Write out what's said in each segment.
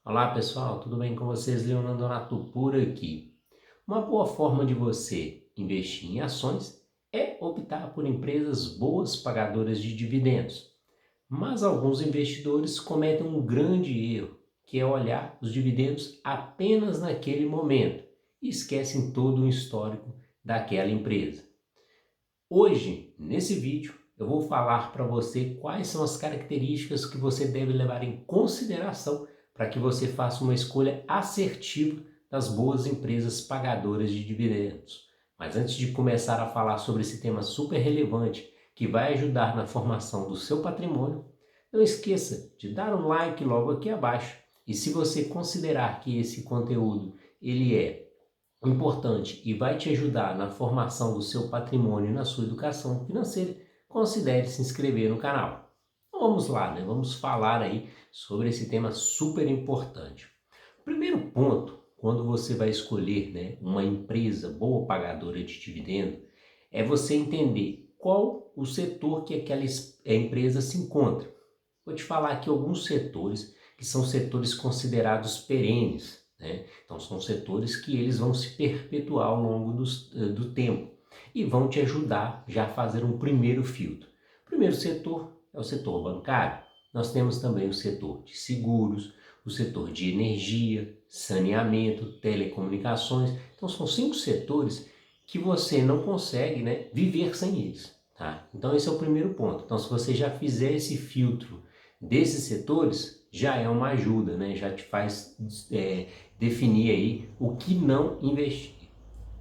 Olá pessoal, tudo bem com vocês? Leonardo Donato por aqui. Uma boa forma de você investir em ações é optar por empresas boas pagadoras de dividendos. Mas alguns investidores cometem um grande erro, que é olhar os dividendos apenas naquele momento e esquecem todo o histórico daquela empresa. Hoje, nesse vídeo, eu vou falar para você quais são as características que você deve levar em consideração para que você faça uma escolha assertiva das boas empresas pagadoras de dividendos. Mas antes de começar a falar sobre esse tema super relevante que vai ajudar na formação do seu patrimônio, não esqueça de dar um like logo aqui abaixo. E se você considerar que esse conteúdo ele é importante e vai te ajudar na formação do seu patrimônio e na sua educação financeira, considere se inscrever no canal. Então vamos lá, né? Vamos falar aí sobre esse tema super importante. O primeiro ponto, quando você vai escolher, né, uma empresa boa pagadora de dividendo, é você entender qual o setor que aquela empresa se encontra. Vou te falar aqui alguns setores que são setores considerados perenes, né? Então são setores que eles vão se perpetuar ao longo do tempo e vão te ajudar já a fazer um primeiro filtro. O primeiro setor é o setor bancário. Nós temos também o setor de seguros, o setor de energia, saneamento, telecomunicações. Então são 5 setores que você não consegue, né, viver sem eles. Tá? Então esse é o primeiro ponto. Então se você já fizer esse filtro desses setores, já é uma ajuda, né? Já te faz definir aí o que não investir.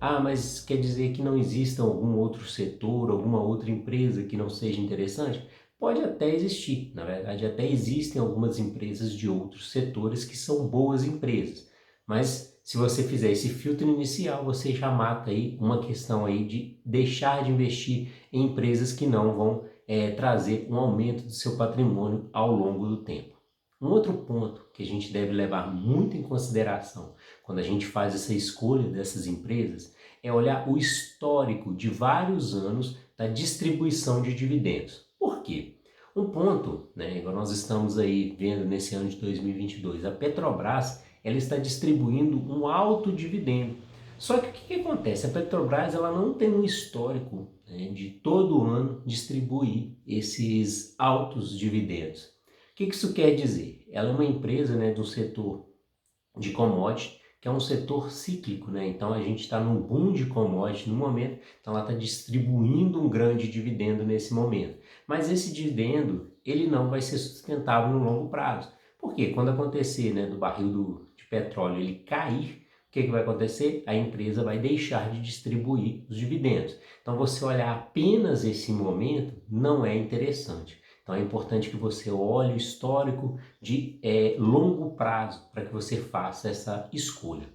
Ah, mas quer dizer que não exista algum outro setor, alguma outra empresa que não seja interessante? Pode até existir, na verdade até existem algumas empresas de outros setores que são boas empresas, mas se você fizer esse filtro inicial, você já mata aí uma questão aí de deixar de investir em empresas que não vão trazer um aumento do seu patrimônio ao longo do tempo. Um outro ponto que a gente deve levar muito em consideração quando a gente faz essa escolha dessas empresas é olhar o histórico de vários anos da distribuição de dividendos. Por quê? Um ponto, né, igual nós estamos aí vendo nesse ano de 2022, a Petrobras ela está distribuindo um alto dividendo. Só que o que acontece? A Petrobras ela não tem um histórico, né, de todo ano distribuir esses altos dividendos. O que isso quer dizer? Ela é uma empresa, né, do setor de commodity, que é um setor cíclico, né? Então a gente está num boom de commodity no momento, então ela está distribuindo um grande dividendo nesse momento. Mas esse dividendo, ele não vai ser sustentável no longo prazo. Por quê? Quando acontecer, né, do barril de petróleo ele cair, o que vai acontecer? A empresa vai deixar de distribuir os dividendos. Então você olhar apenas esse momento não é interessante. Então é importante que você olhe o histórico de longo prazo para que você faça essa escolha.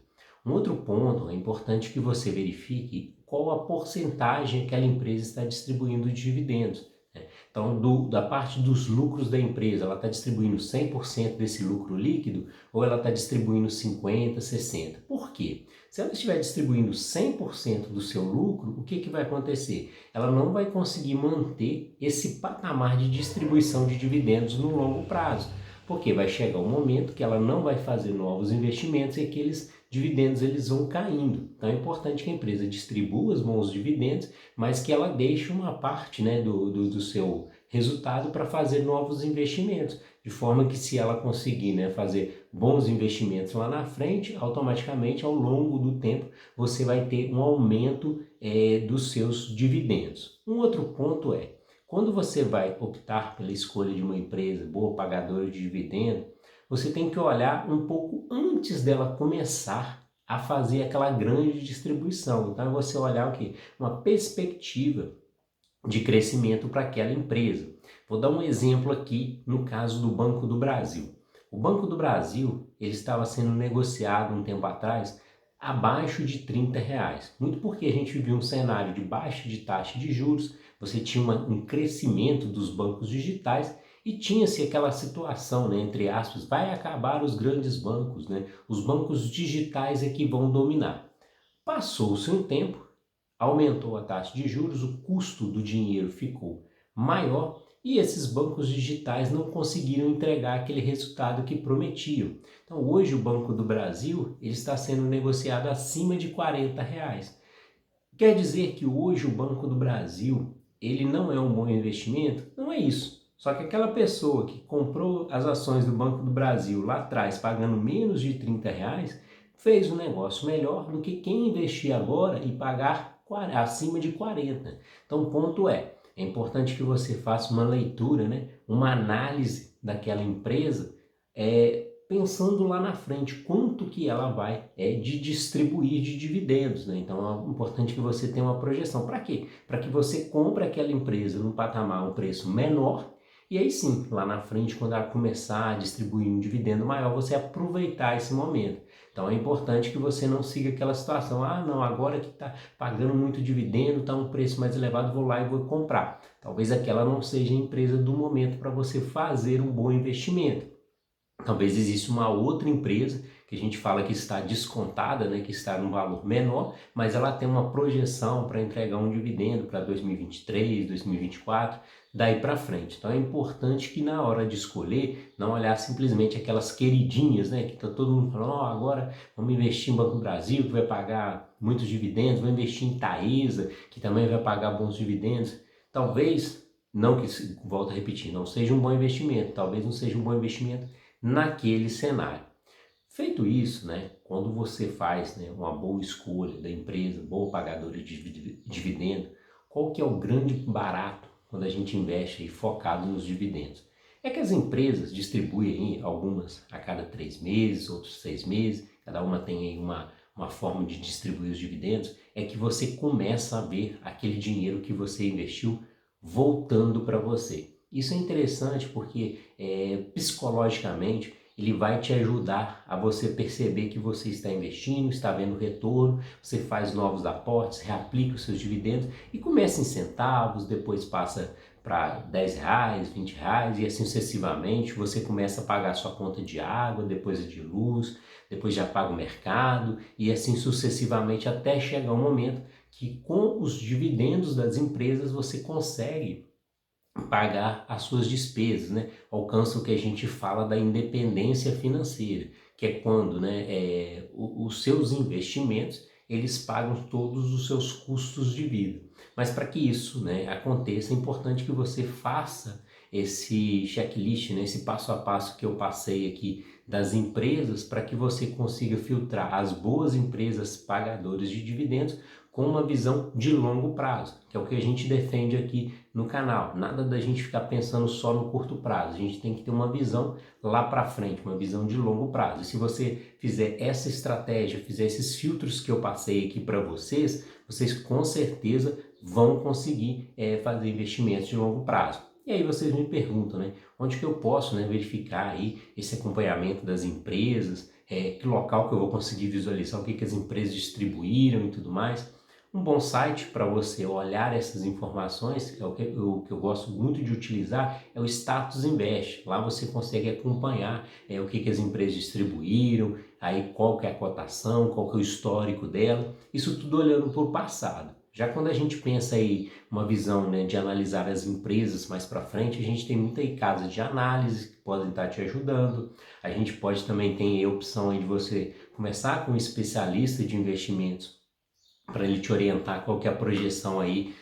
Um outro ponto é importante que você verifique qual a porcentagem que aquela empresa está distribuindo de dividendos. Né? Então, da parte dos lucros da empresa, ela está distribuindo 100% desse lucro líquido ou ela está distribuindo 50%, 60%? Por quê? Se ela estiver distribuindo 100% do seu lucro, o que vai acontecer? Ela não vai conseguir manter esse patamar de distribuição de dividendos no longo prazo, porque vai chegar um momento que ela não vai fazer novos investimentos e aqueles dividendos eles vão caindo. Então é importante que a empresa distribua os bons dividendos, mas que ela deixe uma parte, né, do seu resultado para fazer novos investimentos, de forma que se ela conseguir, né, fazer bons investimentos lá na frente, automaticamente ao longo do tempo você vai ter um aumento dos seus dividendos. Um outro ponto é, quando você vai optar pela escolha de uma empresa boa pagadora de dividendo, você tem que olhar um pouco antes dela começar a fazer aquela grande distribuição. Então é você olhar o quê? Uma perspectiva de crescimento para aquela empresa. Vou dar um exemplo aqui no caso do Banco do Brasil. O Banco do Brasil ele estava sendo negociado um tempo atrás abaixo de R$ 30, muito porque a gente vivia um cenário de baixa de taxa de juros, você tinha um crescimento dos bancos digitais e tinha-se aquela situação, né, entre aspas, vai acabar os grandes bancos, né? Os bancos digitais é que vão dominar. Passou-se um tempo, aumentou a taxa de juros, o custo do dinheiro ficou maior e esses bancos digitais não conseguiram entregar aquele resultado que prometiam. Então hoje o Banco do Brasil ele está sendo negociado acima de R$ 40. Quer dizer que hoje o Banco do Brasil ele não é um bom investimento? Não é isso. Só que aquela pessoa que comprou as ações do Banco do Brasil lá atrás pagando menos de R$ 30 fez um negócio melhor do que quem investir agora e pagar acima de 40. Então o ponto é importante que você faça uma leitura, né? Uma análise daquela empresa, pensando lá na frente quanto que ela vai de distribuir de dividendos, né? Então é importante que você tenha uma projeção. Para quê? Para que você compre aquela empresa num patamar, um preço menor, e aí sim, lá na frente, quando ela começar a distribuir um dividendo maior, você aproveitar esse momento. Então é importante que você não siga aquela situação, não, agora que está pagando muito dividendo, está um preço mais elevado, vou lá e vou comprar. Talvez aquela não seja a empresa do momento para você fazer um bom investimento. Talvez exista uma outra empresa que a gente fala que está descontada, né, que está num valor menor, mas ela tem uma projeção para entregar um dividendo para 2023, 2024, daí para frente. Então é importante que na hora de escolher, não olhar simplesmente aquelas queridinhas, né, que está todo mundo falando, agora vamos investir em Banco do Brasil, que vai pagar muitos dividendos, vou investir em Taesa, que também vai pagar bons dividendos. Talvez, não que, volto a repetir, não seja um bom investimento, talvez não seja um bom investimento naquele cenário. Feito isso, né, quando você faz, né, uma boa escolha da empresa, boa pagadora de dividendo, qual que é o grande barato quando a gente investe focado nos dividendos? É que as empresas distribuem aí, algumas a cada 3 meses, outros 6 meses, cada uma tem aí uma forma de distribuir os dividendos, é que você começa a ver aquele dinheiro que você investiu voltando para você. Isso é interessante porque psicologicamente ele vai te ajudar a você perceber que você está investindo, está vendo retorno, você faz novos aportes, reaplica os seus dividendos e começa em centavos, depois passa para R$ 10, R$ 20 e assim sucessivamente. Você começa a pagar a sua conta de água, depois a de luz, depois já paga o mercado e assim sucessivamente até chegar um momento que com os dividendos das empresas você consegue pagar as suas despesas, né? Alcança o que a gente fala da independência financeira, que é quando, né, os seus investimentos eles pagam todos os seus custos de vida. Mas para que isso, né, aconteça, é importante que você faça esse checklist, né, esse passo a passo que eu passei aqui das empresas, para que você consiga filtrar as boas empresas pagadoras de dividendos com uma visão de longo prazo, que é o que a gente defende aqui no canal. Nada da gente ficar pensando só no curto prazo, a gente tem que ter uma visão lá para frente, uma visão de longo prazo. E se você fizer essa estratégia, fizer esses filtros que eu passei aqui para vocês, vocês com certeza vão conseguir fazer investimentos de longo prazo. E aí vocês me perguntam, né, onde que eu posso, né, verificar aí esse acompanhamento das empresas, que local que eu vou conseguir visualizar o que as empresas distribuíram e tudo mais. Um bom site para você olhar essas informações, o que eu gosto muito de utilizar, é o Status Invest. Lá você consegue acompanhar o que as empresas distribuíram, aí qual que é a cotação, qual que é o histórico dela, isso tudo olhando para o passado. Já quando a gente pensa aí uma visão, né, de analisar as empresas mais para frente, a gente tem muita aí casas de análise que podem estar te ajudando. A gente pode também ter a opção aí de você começar com um especialista de investimentos para ele te orientar qual que é a projeção aí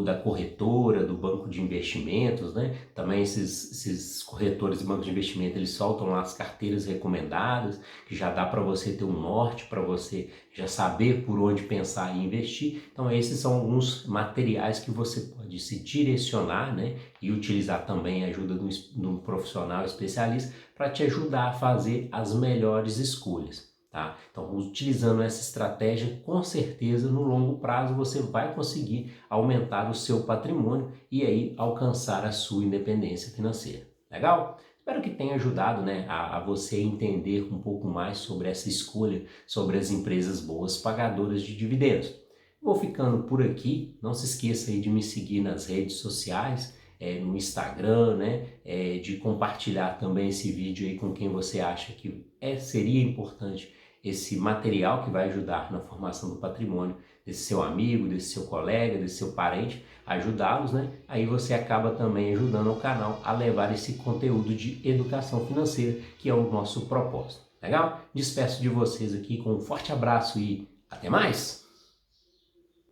da corretora, do banco de investimentos, né? Também esses corretores e bancos de investimento, eles soltam lá as carteiras recomendadas, que já dá para você ter um norte, para você já saber por onde pensar e investir. Então esses são alguns materiais que você pode se direcionar, né? E utilizar também a ajuda de um profissional especialista para te ajudar a fazer as melhores escolhas. Tá? Então, utilizando essa estratégia, com certeza no longo prazo você vai conseguir aumentar o seu patrimônio e aí alcançar a sua independência financeira. Legal? Espero que tenha ajudado, né, a você entender um pouco mais sobre essa escolha, sobre as empresas boas pagadoras de dividendos. Vou ficando por aqui, não se esqueça aí de me seguir nas redes sociais, no Instagram, né, de compartilhar também esse vídeo aí com quem você acha que seria importante esse material que vai ajudar na formação do patrimônio desse seu amigo, desse seu colega, desse seu parente, ajudá-los, né? Aí você acaba também ajudando o canal a levar esse conteúdo de educação financeira, que é o nosso propósito. Legal? Despeço de vocês aqui com um forte abraço e até mais!